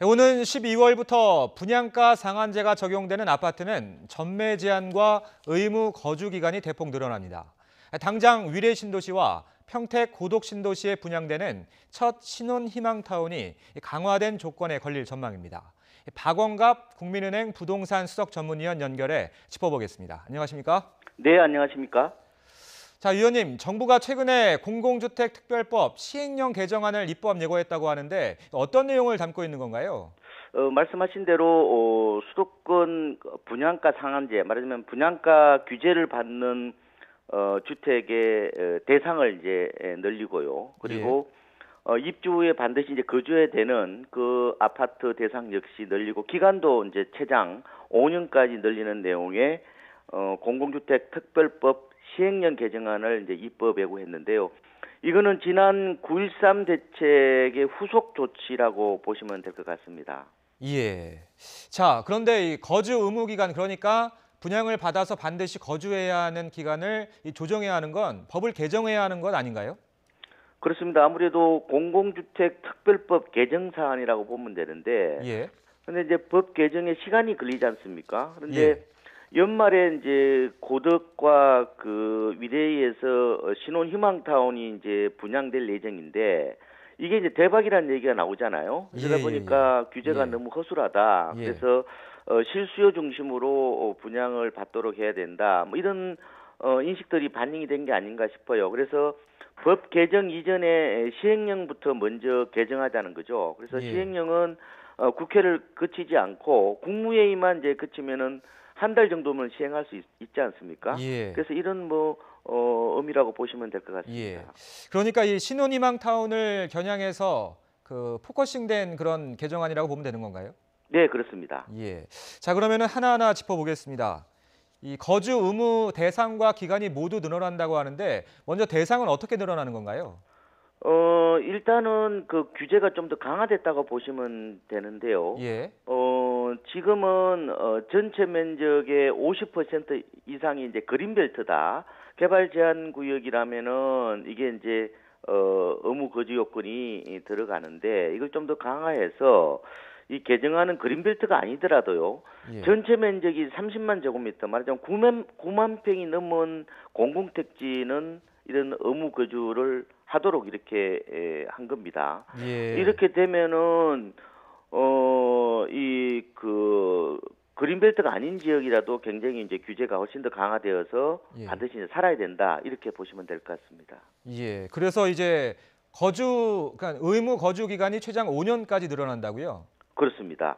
오는 12월부터 분양가 상한제가 적용되는 아파트는 전매 제한과 의무 거주 기간이 대폭 늘어납니다. 당장 위례 신도시와 평택 고덕 신도시에 분양되는 첫 신혼희망타운이 강화된 조건에 걸릴 전망입니다. 박원갑 국민은행 부동산 수석 전문위원 연결해 짚어보겠습니다. 안녕하십니까? 네, 안녕하십니까? 자, 위원님, 정부가 최근에 공공주택 특별법 시행령 개정안을 입법 예고했다고 하는데 어떤 내용을 담고 있는 건가요? 말씀하신 대로 수도권 분양가 상한제, 말하자면 분양가 규제를 받는 주택의 대상을 이제 늘리고요. 그리고 입주 후에 반드시 이제 거주해야 되는 그 아파트 대상 역시 늘리고 기간도 이제 최장 5년까지 늘리는 내용의 공공주택 특별법 시행령 개정안을 이제 입법 예고했는데요. 이거는 지난 9.13 대책의 후속 조치라고 보시면 될 것 같습니다. 예. 자, 그런데 이 거주 의무 기간, 그러니까 분양을 받아서 반드시 거주해야 하는 기간을 조정해야 하는 건 법을 개정해야 하는 것 아닌가요? 그렇습니다. 아무래도 공공주택 특별법 개정 사안이라고 보면 되는데, 예. 근데 이제 법 개정에 시간이 걸리지 않습니까? 그런데 예. 연말에 이제 고덕과 그 위례에서 신혼희망타운이 이제 분양될 예정인데 이게 이제 대박이라는 얘기가 나오잖아요. 그러다 보니까 규제가 예. 너무 허술하다. 예. 그래서 실수요 중심으로 분양을 받도록 해야 된다. 뭐 이런 인식들이 반영이 된 게 아닌가 싶어요. 그래서 법 개정 이전에 시행령부터 먼저 개정하자는 거죠. 그래서 예. 시행령은 국회를 거치지 않고 국무회의만 이제 거치면은 한 달 정도면 시행할 수 있지 않습니까? 예. 그래서 이런 의미라고 보시면 될 것 같습니다. 예. 그러니까 이 신혼희망 타운을 겨냥해서 그 포커싱된 그런 개정안이라고 보면 되는 건가요? 네, 그렇습니다. 예. 자, 그러면은 하나하나 짚어보겠습니다. 이 거주 의무 대상과 기간이 모두 늘어난다고 하는데 먼저 대상은 어떻게 늘어나는 건가요? 일단은 그 규제가 좀 더 강화됐다고 보시면 되는데요. 예. 지금은 전체 면적의 50% 이상이 이제 그린벨트다. 개발 제한 구역이라면은 이게 이제 의무 거주 요건이 들어가는데 이걸 좀 더 강화해서 이 개정안은 그린벨트가 아니더라도요. 예. 전체 면적이 30만 제곱미터, 말하자면 9만 평이 넘은 공공택지는 이런 의무 거주를 하도록 이렇게 한 겁니다. 예. 이렇게 되면은 이 그 그린벨트가 아닌 지역이라도 굉장히 이제 규제가 훨씬 더 강화되어서 예. 반드시 이제 살아야 된다 이렇게 보시면 될 것 같습니다. 예. 그래서 이제 그러니까 의무 거주 기간이 최장 5년까지 늘어난다고요? 그렇습니다.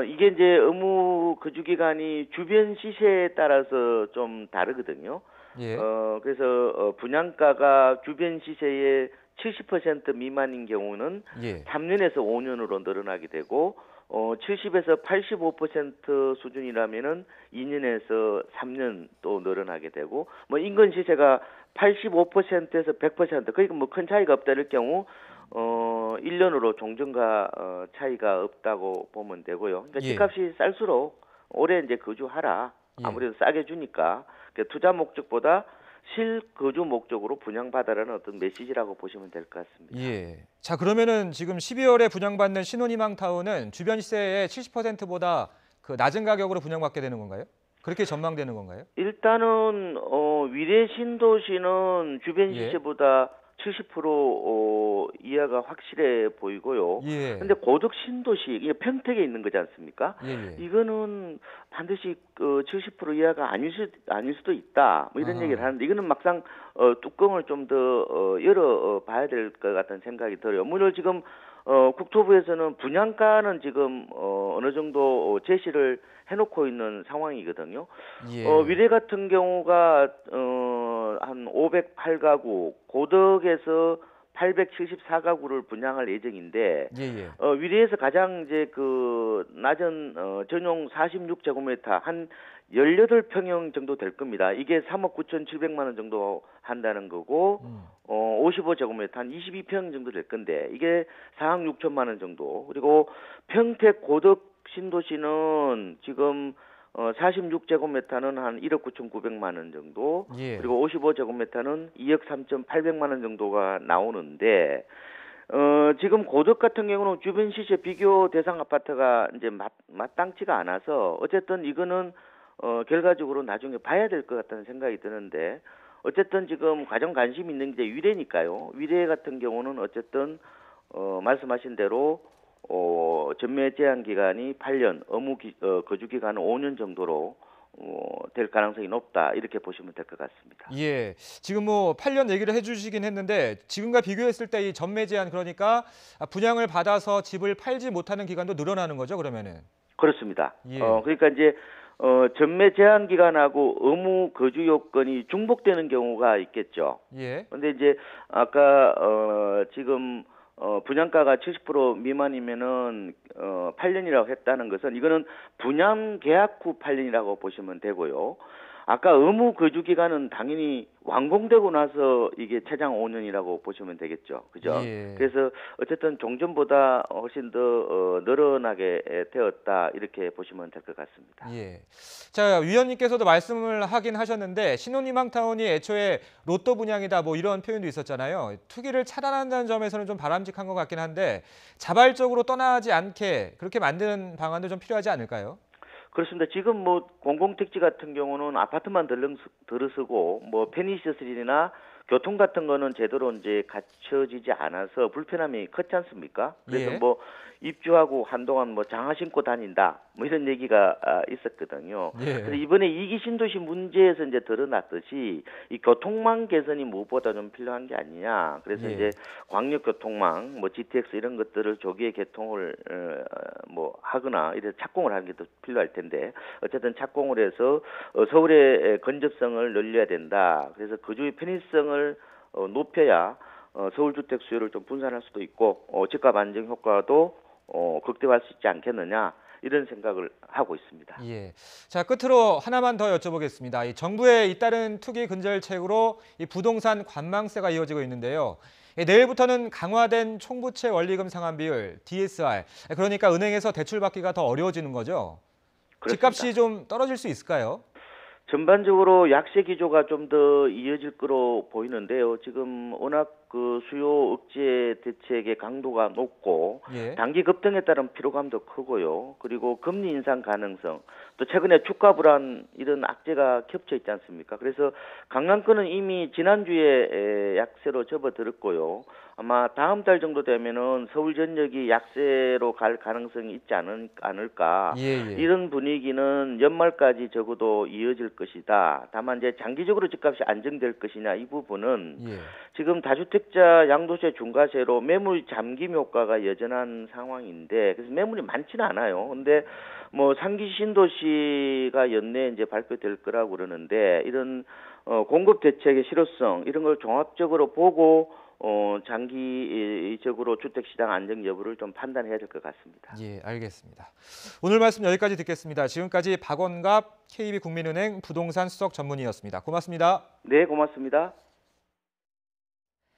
이게 이제 의무 거주 기간이 주변 시세에 따라서 좀 다르거든요. 예. 그래서 분양가가 주변 시세의 70% 미만인 경우는 예. 3년에서 5년으로 늘어나게 되고 70에서 85% 수준이라면은 2년에서 3년 또 늘어나게 되고 뭐 인근 시세가 85%에서 100% 그러니까 뭐 큰 차이가 없다 이럴 경우 1년으로 종전과 차이가 없다고 보면 되고요. 그러니까 예. 집값이 쌀수록 오래 이제 거주하라. 예. 아무래도 싸게 주니까 투자 목적보다 실거주 목적으로 분양받아라는 어떤 메시지라고 보시면 될 것 같습니다. 예. 자, 그러면은 지금 12월에 분양받는 신혼희망 타운은 주변 시세의 70%보다 그 낮은 가격으로 분양받게 되는 건가요? 그렇게 전망되는 건가요? 일단은 위례 신도시는 주변 예. 시세보다 70% 이하가 확실해 보이고요. 예. 근데 고덕 신도시 이게 평택에 있는 거지 않습니까? 예. 이거는 반드시 70% 이하가 아닐 수도 있다. 뭐 이런 아하. 얘기를 하는데 이거는 막상 뚜껑을 좀 더 열어 봐야 될 것 같다는 생각이 들어요. 물론 지금 국토부에서는 분양가는 지금 어느 정도 제시를 해놓고 있는 상황이거든요. 예. 위례 같은 경우가 한 508가구, 고덕에서 874가구를 분양할 예정인데 예. 위례에서 가장 이제 그 낮은 전용 46제곱미터 한 18평형 정도 될 겁니다. 이게 3억 9,700만 원 정도 한다는 거고 55제곱미터 한 22평 정도 될 건데 이게 4억 6천만 원 정도. 그리고 평택 고덕 신도시는 지금 46제곱미터는 한 1억 9,900만 원 정도, 예. 그리고 55제곱미터는 2억 3,800만 원 정도가 나오는데 지금 고덕 같은 경우는 주변 시세 비교 대상 아파트가 이제 마땅치가 않아서 어쨌든 이거는 결과적으로 나중에 봐야 될 것 같다는 생각이 드는데 어쨌든 지금 가장 관심 있는 게 위례니까요. 위례 같은 경우는 어쨌든 말씀하신 대로 전매 제한 기간이 8년, 거주 기간은 5년 정도로 될 가능성이 높다 이렇게 보시면 될 것 같습니다. 예, 지금 뭐 8년 얘기를 해주시긴 했는데 지금과 비교했을 때 이 전매 제한 그러니까 분양을 받아서 집을 팔지 못하는 기간도 늘어나는 거죠, 그러면은? 그렇습니다. 예. 그러니까 이제 전매 제한 기간하고 의무 거주 요건이 중복되는 경우가 있겠죠. 예. 근데 이제 아까 지금 분양가가 70% 미만이면은 8년이라고 했다는 것은 이거는 분양 계약 후 8년이라고 보시면 되고요. 아까 의무 거주 기간은 당연히 완공되고 나서 이게 최장 5년이라고 보시면 되겠죠. 그죠? 예. 그래서 어쨌든 종전보다 훨씬 더 늘어나게 되었다 이렇게 보시면 될 것 같습니다. 예. 자, 위원님께서도 말씀을 하긴 하셨는데 신혼희망타운이 애초에 로또 분양이다 뭐 이런 표현도 있었잖아요. 투기를 차단한다는 점에서는 좀 바람직한 것 같긴 한데 자발적으로 떠나지 않게 그렇게 만드는 방안도 좀 필요하지 않을까요? 그렇습니다. 지금 뭐 공공택지 같은 경우는 아파트만 들어서고 뭐 편의시설이나 교통 같은 거는 제대로 이제 갖춰지지 않아서 불편함이 컸지 않습니까? 그래서 예. 뭐 입주하고 한동안 뭐 장화 신고 다닌다 뭐 이런 얘기가 있었거든요. 그래서 예. 이번에 이기 신도시 문제에서 이제 드러났듯이 이 교통망 개선이 무엇보다 좀 필요한 게 아니냐. 그래서 예. 이제 광역교통망, 뭐 GTX 이런 것들을 조기에 개통을 뭐 하거나 이래 착공을 하는 게 더 필요할 텐데 어쨌든 착공을 해서 서울의 건접성을 늘려야 된다. 그래서 거주의 편의성을 높여야 서울 주택 수요를 좀 분산할 수도 있고 집값 안정 효과도 극대화할 수 있지 않겠느냐 이런 생각을 하고 있습니다. 예. 자, 끝으로 하나만 더 여쭤보겠습니다. 이 정부의 잇따른 투기 근절책으로 이 부동산 관망세가 이어지고 있는데요. 내일부터는 강화된 총부채 원리금 상환 비율 DSR, 그러니까 은행에서 대출 받기가 더 어려워지는 거죠. 그렇습니다. 집값이 좀 떨어질 수 있을까요? 전반적으로 약세 기조가 좀 더 이어질 거로 보이는데요. 지금 워낙 그 수요 억제 대책의 강도가 높고 예. 단기 급등에 따른 피로감도 크고요. 그리고 금리 인상 가능성, 또 최근에 주가 불안 이런 악재가 겹쳐 있지 않습니까? 그래서 강남권은 이미 지난주에 약세로 접어들었고요. 아마 다음 달 정도 되면은 서울 전역이 약세로 갈 가능성이 있지 않을까. 예, 예. 이런 분위기는 연말까지 적어도 이어질 것이다. 다만 이제 장기적으로 집값이 안정될 것이냐 이 부분은 예. 지금 다주택자 양도세 중과세로 매물 잠김 효과가 여전한 상황인데 그래서 매물이 많지는 않아요. 근데 뭐 상기 신도시가 연내에 이제 발표될 거라고 그러는데 이런 공급 대책의 실효성 이런 걸 종합적으로 보고 장기적으로 주택시장 안정 여부를 좀 판단해야 될 것 같습니다. 예, 알겠습니다. 오늘 말씀 여기까지 듣겠습니다. 지금까지 박원갑 KB국민은행 부동산 수석 전문의였습니다. 고맙습니다. 네, 고맙습니다.